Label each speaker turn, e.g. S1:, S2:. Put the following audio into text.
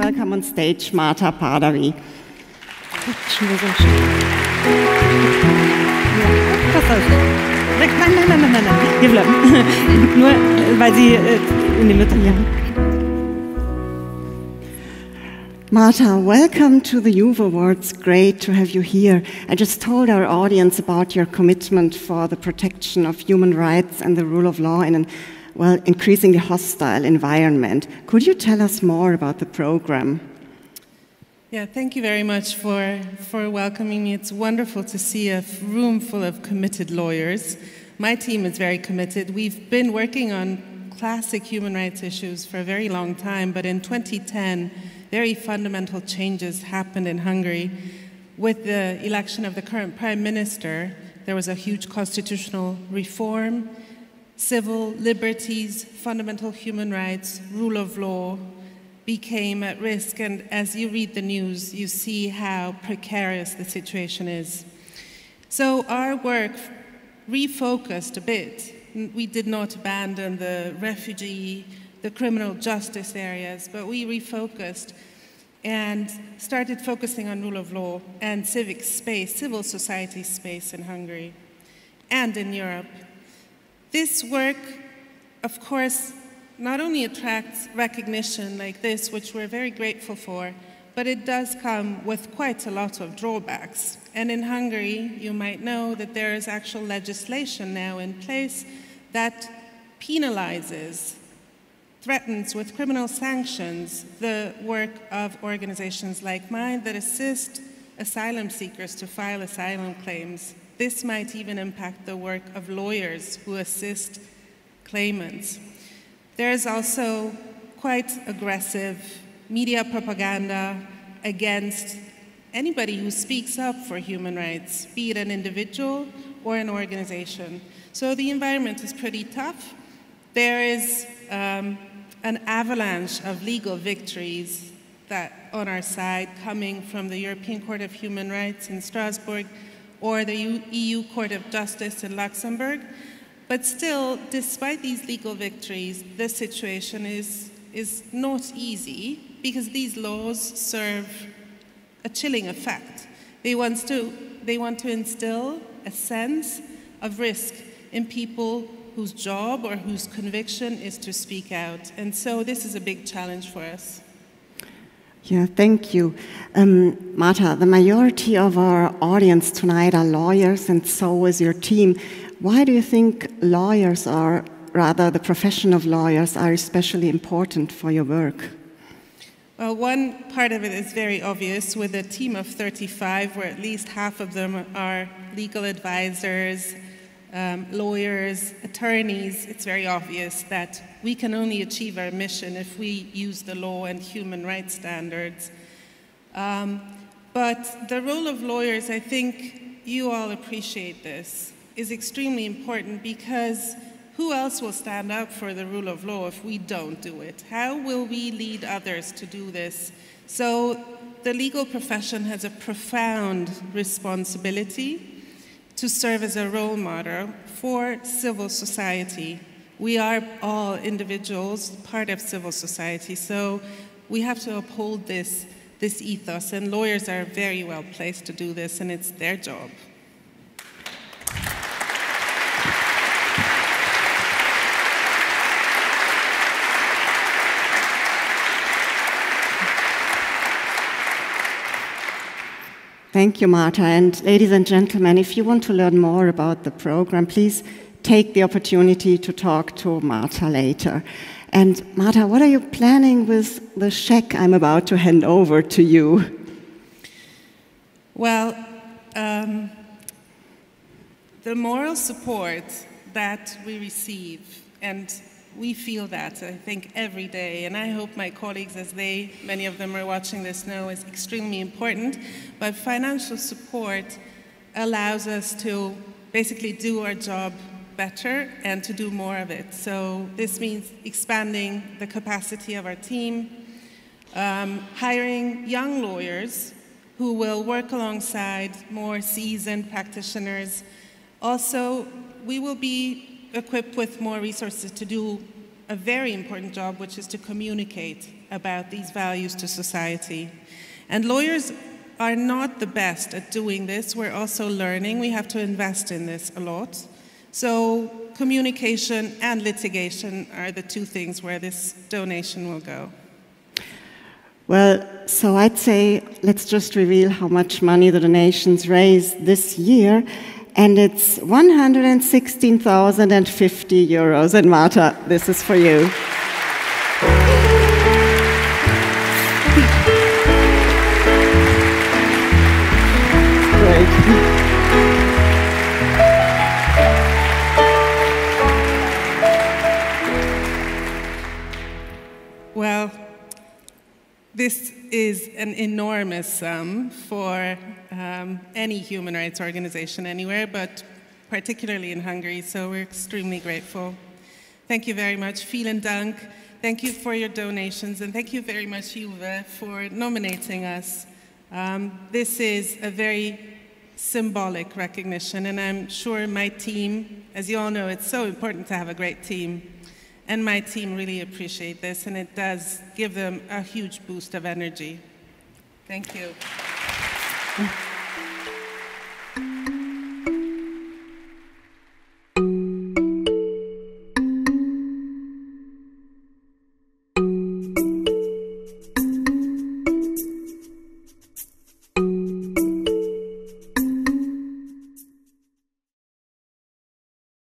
S1: welcome on stage Marta Pardawy. Nein, hier bleiben. Nur, weil Sie in die Mitte, ja. Marta, welcome to the Youth Awards. Great to have you here. I just told our audience about your commitment for the protection of human rights and the rule of law in an, well, increasingly hostile environment. Could you tell us more about the program?
S2: Yeah, thank you very much for welcoming me. It's wonderful to see a room full of committed lawyers. My team is very committed. We've been working on classic human rights issues for a very long time, but in 2010, very fundamental changes happened in Hungary. With the election of the current prime minister, there was a huge constitutional reform, civil liberties, fundamental human rights, rule of law became at risk, and as you read the news, you see how precarious the situation is. So our work refocused a bit. We did not abandon the refugee, the criminal justice areas, but we refocused and started focusing on rule of law and civic space, civil society space in Hungary and in Europe. This work, of course, not only attracts recognition like this, which we're very grateful for, but it does come with quite a lot of drawbacks. And in Hungary, you might know that there is actual legislation now in place that penalizes, threatens with criminal sanctions the work of organizations like mine that assist asylum seekers to file asylum claims. This might even impact the work of lawyers who assist claimants. There is also quite aggressive media propaganda against anybody who speaks up for human rights, be it an individual or an organization. So the environment is pretty tough. There is an avalanche of legal victories that on our side coming from the European Court of Human Rights in Strasbourg or the EU Court of Justice in Luxembourg. But still, despite these legal victories, the situation is not easy because these laws serve a chilling effect. They want to instill a sense of risk in people whose job or whose conviction is to speak out. And so this is a big challenge for us.
S1: Yeah, thank you. Marta, the majority of our audience tonight are lawyers, and so is your team. Why do you think lawyers are, rather the profession of lawyers, are especially important for your work?
S2: Well, one part of it is very obvious. With a team of 35, where at least half of them are legal advisors, lawyers, attorneys, it's very obvious that we can only achieve our mission if we use the law and human rights standards. But the role of lawyers, I think you all appreciate this, is extremely important because who else will stand up for the rule of law if we don't do it? How will we lead others to do this? So the legal profession has a profound responsibility to serve as a role model for civil society. We are all individuals, part of civil society, so we have to uphold this ethos, and lawyers are very well placed to do this, and it's their job.
S1: Thank you, Marta. And ladies and gentlemen, if you want to learn more about the program, please take the opportunity to talk to Marta later. And Marta, what are you planning with the check I'm about to hand over to you?
S2: Well, the moral support that we receive, and we feel that, I think, every day, and I hope my colleagues, as many of them are watching this, know is extremely important, but financial support allows us to basically do our job better and to do more of it. So this means expanding the capacity of our team, hiring young lawyers who will work alongside more seasoned practitioners. Also, we will be equipped with more resources to do a very important job, which is to communicate about these values to society. And lawyers are not the best at doing this. We're also learning. We have to invest in this a lot. So communication and litigation are the two things where this donation will go.
S1: Well, so I'd say let's just reveal how much money the donations raised this year. And it's 116,050 euros. And Marta, this is for you. Great.
S2: Well, this is an enormous sum for any human rights organization anywhere, but particularly in Hungary, so we're extremely grateful. Thank you very much. Vielen Dank. Thank you for your donations, and thank you very much, Juve, for nominating us. This is a very symbolic recognition, and I'm sure my team, as you all know, it's so important to have a great team, and my team really appreciate this, and it does give them a huge boost of energy. Thank you.